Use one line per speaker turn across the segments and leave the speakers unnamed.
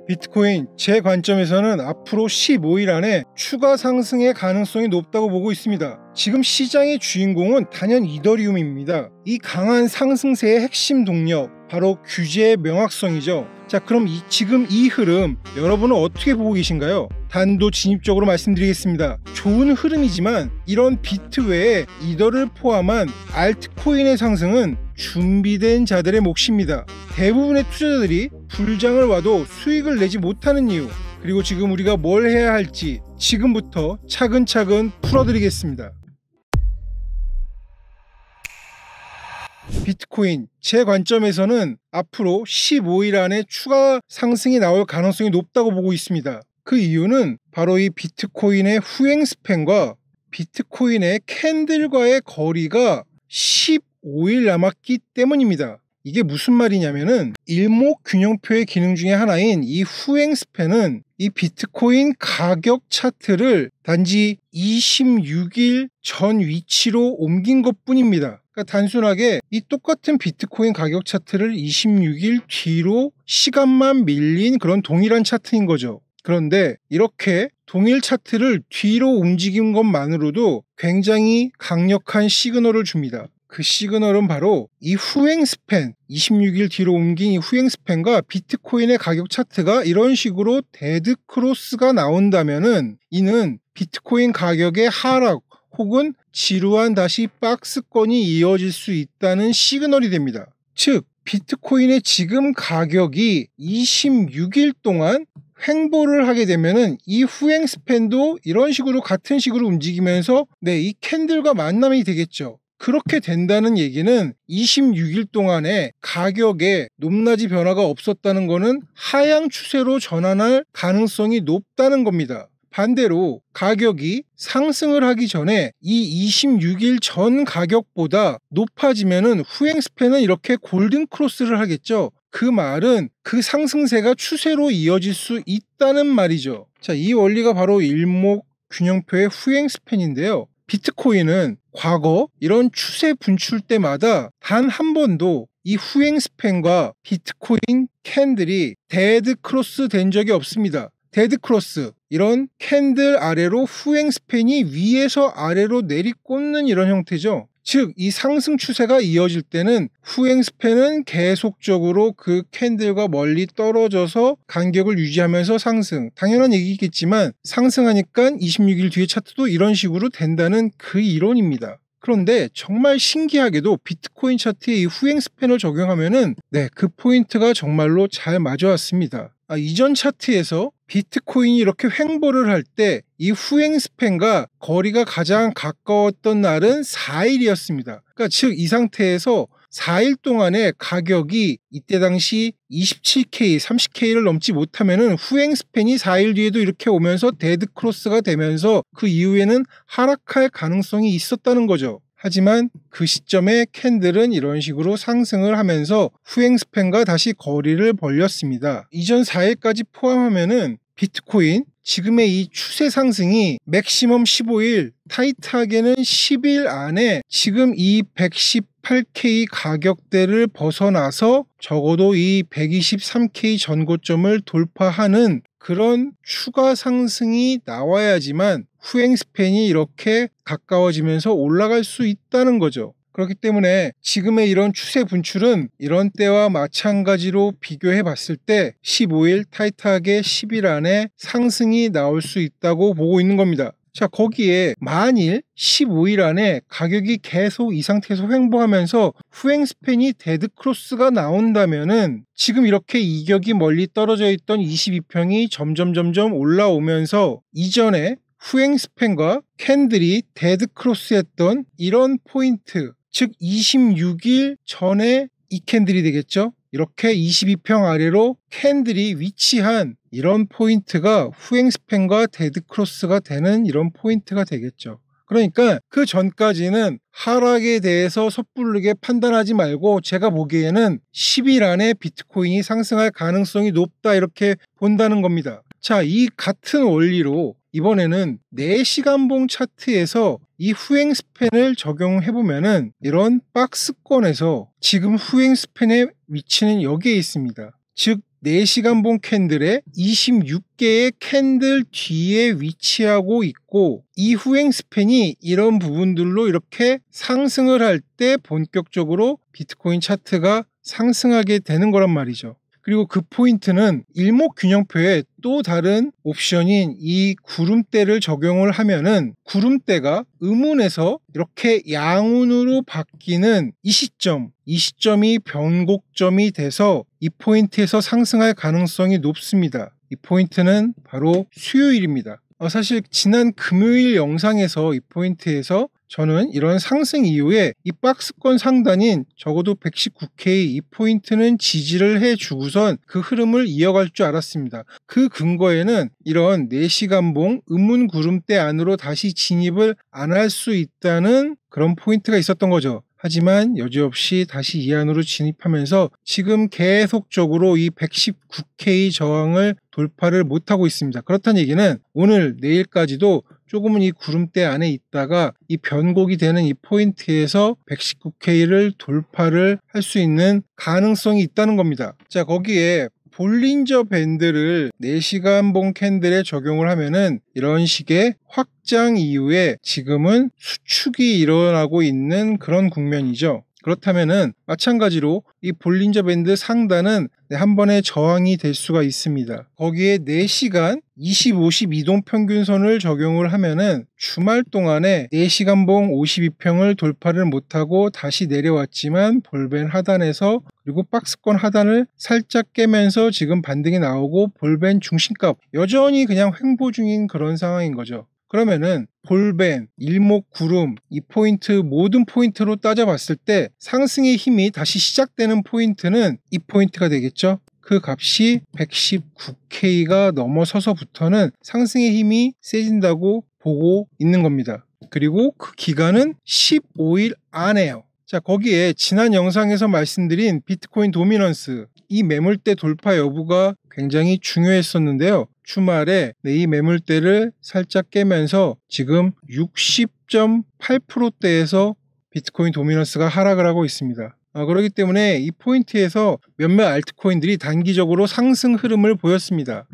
비트코인 제 관점에서는 앞으로 15일 안에 추가 상승의 가능성이 높다고 보고 있습니다. 지금 시장의 주인공은 단연 이더리움입니다. 이 강한 상승세의 핵심 동력, 바로 규제의 명확성이죠. 자, 그럼 지금 이 흐름 여러분은 어떻게 보고 계신가요? 단도직입적으로 말씀드리겠습니다. 좋은 흐름이지만 이런 비트 외에 이더를 포함한 알트코인의 상승은 준비된 자들의 몫입니다. 대부분의 투자자들이 불장을 와도 수익을 내지 못하는 이유, 그리고 지금 우리가 뭘 해야 할지 지금부터 차근차근 풀어드리겠습니다. 비트코인 제 관점에서는 앞으로 15일 안에 추가 상승이 나올 가능성이 높다고 보고 있습니다. 그 이유는 바로 이 비트코인의 후행 스팬과 비트코인의 캔들과의 거리가 15일 남았기 때문입니다. 이게 무슨 말이냐면은 일목균형표의 기능 중에 하나인 이 후행 스팬은 이 비트코인 가격 차트를 단지 26일 전 위치로 옮긴 것뿐입니다. 그러니까 단순하게 이 똑같은 비트코인 가격 차트를 26일 뒤로 시간만 밀린 그런 동일한 차트인 거죠. 그런데 이렇게 동일 차트를 뒤로 움직인 것만으로도 굉장히 강력한 시그널을 줍니다. 그 시그널은 바로 이 후행 스팬, 26일 뒤로 옮긴 이 후행 스팬과 비트코인의 가격 차트가 이런 식으로 데드 크로스가 나온다면은 이는 비트코인 가격의 하락 혹은 지루한 다시 박스권이 이어질 수 있다는 시그널이 됩니다. 즉, 비트코인의 지금 가격이 26일 동안 횡보를 하게 되면은 이 후행 스팬도 이런 식으로 같은 식으로 움직이면서 이 캔들과 만남이 되겠죠. 그렇게 된다는 얘기는 26일 동안에 가격에 높낮이 변화가 없었다는 것은 하향 추세로 전환할 가능성이 높다는 겁니다. 반대로 가격이 상승을 하기 전에 이 26일 전 가격보다 높아지면은 후행 스팬은 이렇게 골든 크로스를 하겠죠. 그 말은 그 상승세가 추세로 이어질 수 있다는 말이죠. 자, 이 원리가 바로 일목균형표의 후행 스팬인데요. 비트코인은 과거 이런 추세 분출 때마다 단 한 번도 이 후행 스팬과 비트코인 캔들이 데드 크로스 된 적이 없습니다. 데드 크로스, 이런 캔들 아래로 후행 스팬이 위에서 아래로 내리꽂는 이런 형태죠. 즉, 이 상승 추세가 이어질 때는 후행 스팬은 계속적으로 그 캔들과 멀리 떨어져서 간격을 유지하면서 상승. 당연한 얘기겠지만 상승하니까 26일 뒤의 차트도 이런 식으로 된다는 그 이론입니다. 그런데 정말 신기하게도 비트코인 차트에 이 후행 스팬을 적용하면은 그 포인트가 정말로 잘 맞아왔습니다. 이전 차트에서 비트코인이 이렇게 횡보를 할 때 이 후행 스팬과 거리가 가장 가까웠던 날은 4일이었습니다. 그러니까 즉 이 상태에서 4일 동안에 가격이 이때 당시 27K, 30K를 넘지 못하면은 후행 스팬이 4일 뒤에도 이렇게 오면서 데드 크로스가 되면서 그 이후에는 하락할 가능성이 있었다는 거죠. 하지만 그 시점에 캔들은 이런 식으로 상승을 하면서 후행 스팬과 다시 거리를 벌렸습니다. 이전 4일까지 포함하면은 비트코인 지금의 이 추세 상승이 맥시멈 15일, 타이트하게는 10일 안에 지금 이 118K 가격대를 벗어나서 적어도 이 123K 전고점을 돌파하는 그런 추가 상승이 나와야지만 후행 스팬이 이렇게 가까워지면서 올라갈 수 있다는 거죠. 그렇기 때문에 지금의 이런 추세 분출은 이런 때와 마찬가지로 비교해 봤을 때 15일 타이트하게 10일 안에 상승이 나올 수 있다고 보고 있는 겁니다. 자, 거기에 만일 15일 안에 가격이 계속 이 상태에서 횡보하면서 후행 스팬이 데드 크로스가 나온다면은 지금 이렇게 이격이 멀리 떨어져 있던 22평이 점점 올라오면서 이전에 후행 스팬과 캔들이 데드 크로스했던 이런 포인트, 즉 26일 전에 이 캔들이 되겠죠. 이렇게 22평 아래로 캔들이 위치한 이런 포인트가 후행 스팬과 데드 크로스가 되는 이런 포인트가 되겠죠. 그러니까 그 전까지는 하락에 대해서 섣부르게 판단하지 말고 제가 보기에는 10일 안에 비트코인이 상승할 가능성이 높다 이렇게 본다는 겁니다. 자, 이 같은 원리로 이번에는 4시간봉 차트에서 이 후행 스팬을 적용해보면은 이런 박스권에서 지금 후행 스팬의 위치는 여기에 있습니다. 즉 4시간 봉 캔들의 26개의 캔들 뒤에 위치하고 있고, 이 후행 스팬이 이런 부분들로 이렇게 상승을 할 때 본격적으로 비트코인 차트가 상승하게 되는 거란 말이죠. 그리고 그 포인트는 일목균형표에 또 다른 옵션인 이 구름대를 적용을 하면은 구름대가 음운에서 이렇게 양운으로 바뀌는 이 시점이 변곡점이 돼서 이 포인트에서 상승할 가능성이 높습니다. 이 포인트는 바로 수요일입니다. 사실 지난 금요일 영상에서 이 포인트에서 저는 이런 상승 이후에 이 박스권 상단인 적어도 119K 이 포인트는 지지를 해주고선 그 흐름을 이어갈 줄 알았습니다. 그 근거에는 이런 4시간 봉 음운 구름대 안으로 다시 진입을 안 할 수 있다는 그런 포인트가 있었던 거죠. 하지만 여지없이 다시 이 안으로 진입하면서 지금 계속적으로 이 119K 저항을 돌파를 못하고 있습니다. 그렇다는 얘기는 오늘 내일까지도 조금은 이 구름대 안에 있다가 이 변곡이 되는 이 포인트에서 119K를 돌파를 할 수 있는 가능성이 있다는 겁니다. 자, 거기에 볼린저 밴드를 4시간 봉 캔들에 적용을 하면은 이런 식의 확장 이후에 지금은 수축이 일어나고 있는 그런 국면이죠. 그렇다면은 마찬가지로 이 볼린저 밴드 상단은 한 번에 저항이 될 수가 있습니다. 거기에 4시간 20-50 이동 평균선을 적용을 하면은 주말 동안에 4시간 봉 52평을 돌파를 못하고 다시 내려왔지만 볼벤 하단에서 그리고 박스권 하단을 살짝 깨면서 지금 반등이 나오고 볼벤 중심값 여전히 그냥 횡보 중인 그런 상황인 거죠. 그러면은 볼벤, 일목구름, 이 포인트 모든 포인트로 따져봤을 때 상승의 힘이 다시 시작되는 포인트는 이 포인트가 되겠죠. 그 값이 119K가 넘어서서부터는 상승의 힘이 세진다고 보고 있는 겁니다. 그리고 그 기간은 15일 안에요. 자, 거기에 지난 영상에서 말씀드린 비트코인 도미넌스, 이 매물대 돌파 여부가 굉장히 중요했었는데요. 주말에 이 매물대를 살짝 깨면서 지금 60.8%대에서 비트코인 도미넌스가 하락을 하고 있습니다. 그렇기 때문에 이 포인트에서 몇몇 알트코인들이 단기적으로 상승 흐름을 보였습니다.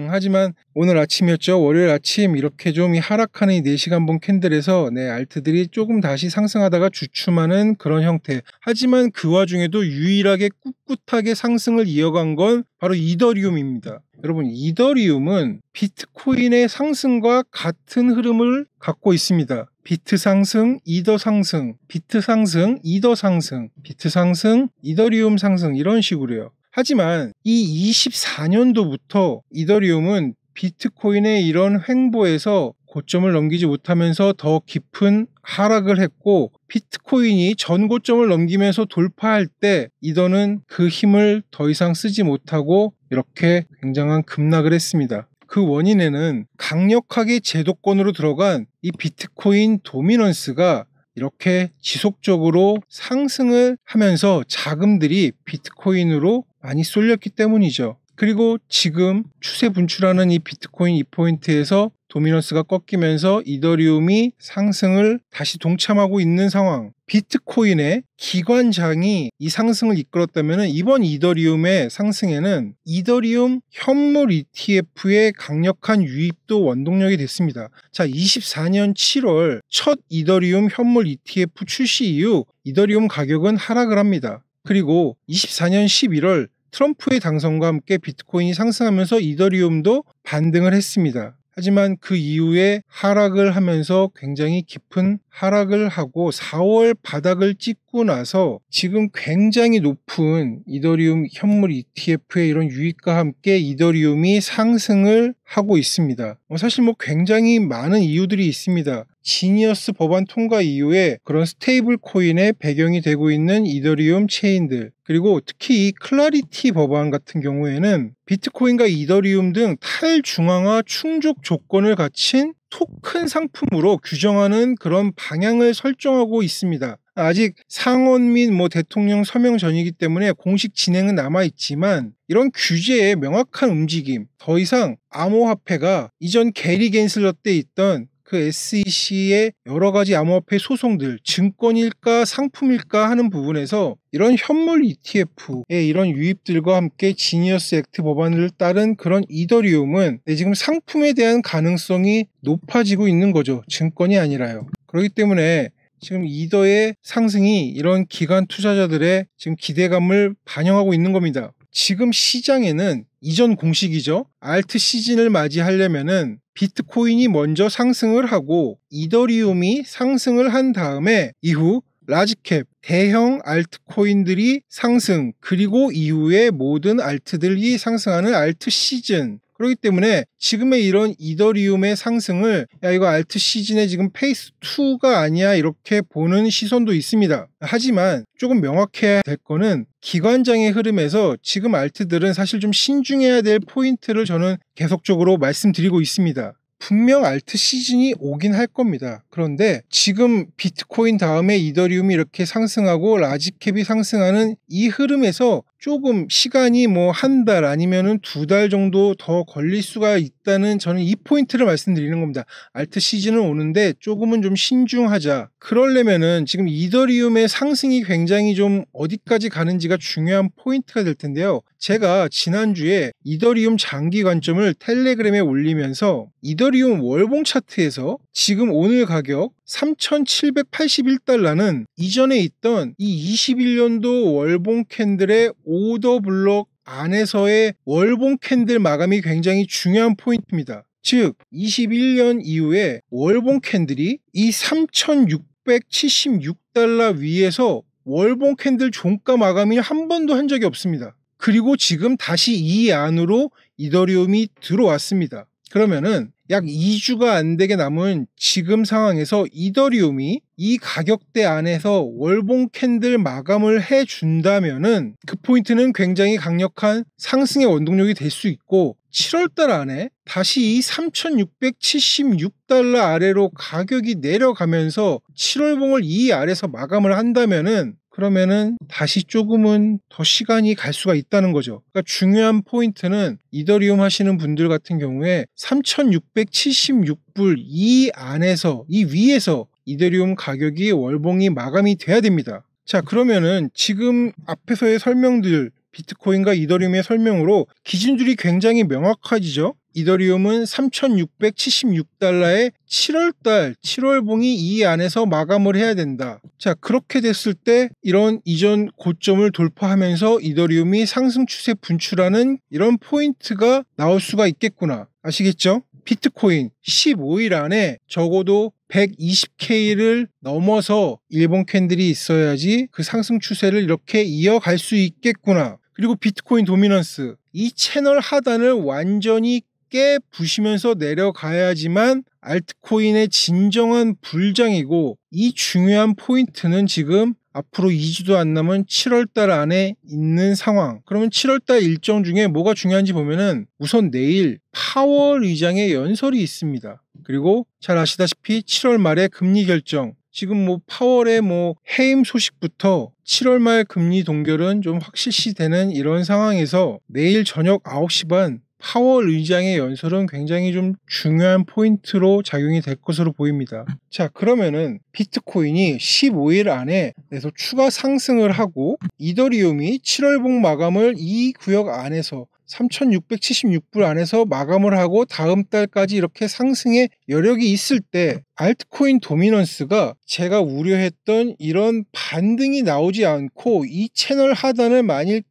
하지만 오늘 아침이었죠. 월요일 아침 이렇게 좀 이 하락하는 이 4시간 봉 캔들에서 알트들이 조금 다시 상승하다가 주춤하는 그런 형태. 하지만 그 와중에도 유일하게 꿋꿋하게 상승을 이어간 건 바로 이더리움입니다. 여러분, 이더리움은 비트코인의 상승과 같은 흐름을 갖고 있습니다. 비트 상승, 이더 상승, 비트 상승, 이더 상승, 비트 상승, 이더리움 상승 이런 식으로요. 하지만 이 24년도부터 이더리움은 비트코인의 이런 횡보에서 고점을 넘기지 못하면서 더 깊은 하락을 했고, 비트코인이 전 고점을 넘기면서 돌파할 때 이더는 그 힘을 더 이상 쓰지 못하고 이렇게 굉장한 급락을 했습니다. 그 원인에는 강력하게 제도권으로 들어간 이 비트코인 도미넌스가 이렇게 지속적으로 상승을 하면서 자금들이 비트코인으로 많이 쏠렸기 때문이죠. 그리고 지금 추세 분출하는 이 비트코인 이 포인트에서 도미넌스가 꺾이면서 이더리움이 상승을 다시 동참하고 있는 상황. 비트코인의 기관장이 이 상승을 이끌었다면 이번 이더리움의 상승에는 이더리움 현물 ETF의 강력한 유입도 원동력이 됐습니다. 자, 24년 7월 첫 이더리움 현물 ETF 출시 이후 이더리움 가격은 하락을 합니다. 그리고 24년 11월 트럼프의 당선과 함께 비트코인이 상승하면서 이더리움도 반등을 했습니다. 하지만 그 이후에 하락을 하면서 굉장히 깊은 하락을 하고 4월 바닥을 찍고 나서 지금 굉장히 높은 이더리움 현물 ETF의 이런 유입과 함께 이더리움이 상승을 하고 있습니다. 사실 굉장히 많은 이유들이 있습니다. 지니어스 법안 통과 이후에 그런 스테이블 코인의 배경이 되고 있는 이더리움 체인들, 그리고 특히 이 클라리티 법안 같은 경우에는 비트코인과 이더리움 등 탈중앙화 충족 조건을 갖춘 토큰 상품으로 규정하는 그런 방향을 설정하고 있습니다. 아직 상원 및 대통령 서명 전이기 때문에 공식 진행은 남아있지만 이런 규제의 명확한 움직임, 더 이상 암호화폐가 이전 게리 겐슬러 때 있던 그 SEC의 여러 가지 암호화폐 소송들, 증권일까 상품일까 하는 부분에서 이런 현물 ETF의 이런 유입들과 함께 지니어스 액트 법안을 따른 그런 이더리움은 지금 상품에 대한 가능성이 높아지고 있는 거죠. 증권이 아니라요. 그렇기 때문에 지금 이더의 상승이 이런 기관 투자자들의 지금 기대감을 반영하고 있는 겁니다. 지금 시장에는 이전 공식이죠. 알트 시즌을 맞이하려면은 비트코인이 먼저 상승을 하고 이더리움이 상승을 한 다음에 이후 라지캡, 대형 알트코인들이 상승, 그리고 이후에 모든 알트들이 상승하는 알트 시즌. 그렇기 때문에 지금의 이런 이더리움의 상승을 이거 알트 시즌의 지금 페이스 2가 아니야 이렇게 보는 시선도 있습니다. 하지만 조금 명확해야 될 거는 기관장의 흐름에서 지금 알트들은 사실 좀 신중해야 될 포인트를 저는 계속적으로 말씀드리고 있습니다. 분명 알트 시즌이 오긴 할 겁니다. 그런데 지금 비트코인 다음에 이더리움이 이렇게 상승하고 라지캡이 상승하는 이 흐름에서 조금 시간이 뭐 한 달 아니면은 2달 정도 더 걸릴 수가 있다는 저는 이 포인트를 말씀드리는 겁니다. 알트 시즌은 오는데 조금은 좀 신중하자. 그러려면은 지금 이더리움의 상승이 굉장히 좀 어디까지 가는지가 중요한 포인트가 될 텐데요. 제가 지난주에 이더리움 장기 관점을 텔레그램에 올리면서 이더리움 월봉 차트에서 지금 오늘 가격 3,781달러는 이전에 있던 이 21년도 월봉 캔들의 오더 블록 안에서의 월봉 캔들 마감이 굉장히 중요한 포인트입니다. 즉 21년 이후에 월봉 캔들이 이 3,676달러 위에서 월봉 캔들 종가 마감이 한 번도 한 적이 없습니다. 그리고 지금 다시 이 안으로 이더리움이 들어왔습니다. 그러면은 약 2주가 안 되게 남은 지금 상황에서 이더리움이 이 가격대 안에서 월봉 캔들 마감을 해준다면은 그 포인트는 굉장히 강력한 상승의 원동력이 될 수 있고 7월달 안에 다시 이 3,676달러 아래로 가격이 내려가면서 7월봉을 이 아래에서 마감을 한다면은 그러면은 다시 조금은 더 시간이 갈 수가 있다는 거죠. 그러니까 중요한 포인트는 이더리움 하시는 분들 같은 경우에 3,676불 이 안에서 이 위에서 이더리움 가격이 월봉이 마감이 돼야 됩니다. 자, 그러면은 지금 앞에서의 설명들 비트코인과 이더리움의 설명으로 기준들이 굉장히 명확해지죠. 이더리움은 3,676달러에 7월달 7월봉이 이 안에서 마감을 해야 된다. 자, 그렇게 됐을 때 이런 이전 고점을 돌파하면서 이더리움이 상승 추세 분출하는 이런 포인트가 나올 수가 있겠구나. 아시겠죠? 비트코인 15일 안에 적어도 120K를 넘어서 일본 캔들이 있어야지 그 상승 추세를 이렇게 이어갈 수 있겠구나. 그리고 비트코인 도미넌스 이 채널 하단을 완전히 부시면서 내려가야지만 알트코인의 진정한 불장이고 이 중요한 포인트는 지금 앞으로 2주도 안 남은 7월달 안에 있는 상황. 그러면 7월달 일정 중에 뭐가 중요한지 보면은 우선 내일 파월 의장의 연설이 있습니다. 그리고 잘 아시다시피 7월 말에 금리 결정. 지금 뭐 파월의 해임 소식부터 7월 말 금리 동결은 좀 확실시되는 이런 상황에서 내일 저녁 9시 반 파월 의장의 연설은 굉장히 좀 중요한 포인트로 작용이 될 것으로 보입니다. 자, 그러면은 비트코인이 15일 안에 그래서 추가 상승을 하고 이더리움이 7월봉 마감을 이 구역 안에서 3,676불 안에서 마감을 하고 다음 달까지 이렇게 상승의 여력이 있을 때 알트코인 도미넌스가 제가 우려했던 이런 반등이 나오지 않고 이 채널 하단을 만일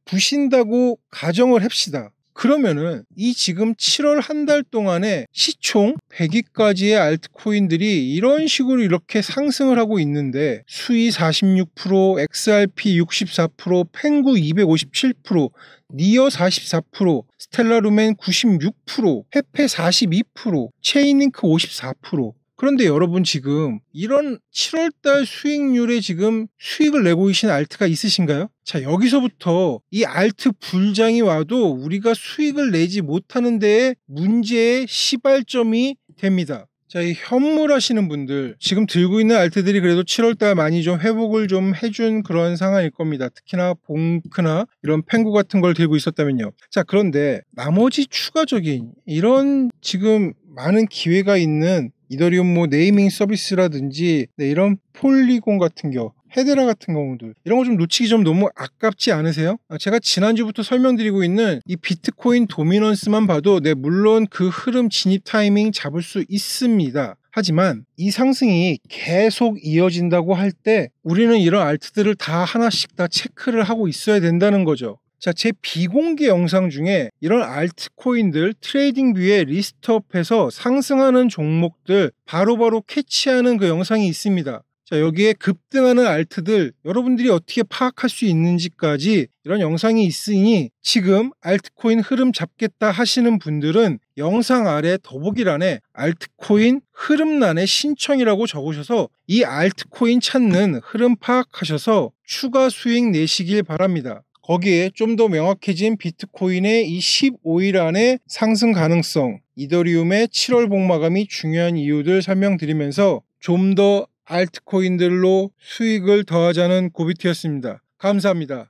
부신다고 가정을 합시다. 그러면은 이 지금 7월 한 달 동안에 시총 100위까지의 알트코인들이 이런 식으로 이렇게 상승을 하고 있는데 수이 46%, XRP 64%, 펜구 257%, 니어 44%, 스텔라루멘 96%, 페페 42%, 체인링크 54%. 그런데 여러분 지금 이런 7월달 수익률에 지금 수익을 내고 계신 알트가 있으신가요? 자, 여기서부터 이 알트 불장이 와도 우리가 수익을 내지 못하는 데에 문제의 시발점이 됩니다. 자, 이 현물 하시는 분들 지금 들고 있는 알트들이 그래도 7월달 많이 좀 회복을 좀 해준 그런 상황일 겁니다. 특히나 봉크나 이런 펜구 같은 걸 들고 있었다면요. 자, 그런데 나머지 추가적인 이런 지금 많은 기회가 있는 이더리움 네이밍 서비스라든지 이런 폴리곤 같은 헤데라 같은 경우들 이런 거 좀 놓치기 좀 너무 아깝지 않으세요? 제가 지난주부터 설명드리고 있는 이 비트코인 도미넌스만 봐도 물론 그 흐름 진입 타이밍 잡을 수 있습니다. 하지만 이 상승이 계속 이어진다고 할 때 우리는 이런 알트들을 다 하나씩 다 체크를 하고 있어야 된다는 거죠. 자, 제 비공개 영상 중에 이런 알트코인들 트레이딩 뷰에 리스트업해서 상승하는 종목들 바로바로 캐치하는 그 영상이 있습니다. 자, 여기에 급등하는 알트들 여러분들이 어떻게 파악할 수 있는지까지 이런 영상이 있으니 지금 알트코인 흐름 잡겠다 하시는 분들은 영상 아래 더보기란에 알트코인 흐름란에 신청이라고 적으셔서 이 알트코인 찾는 흐름 파악하셔서 추가 수익 내시길 바랍니다. 거기에 좀 더 명확해진 비트코인의 이 15일 안에 상승 가능성, 이더리움의 7월 복마감이 중요한 이유들 설명드리면서 좀 더 알트코인들로 수익을 더하자는 고비트였습니다. 감사합니다.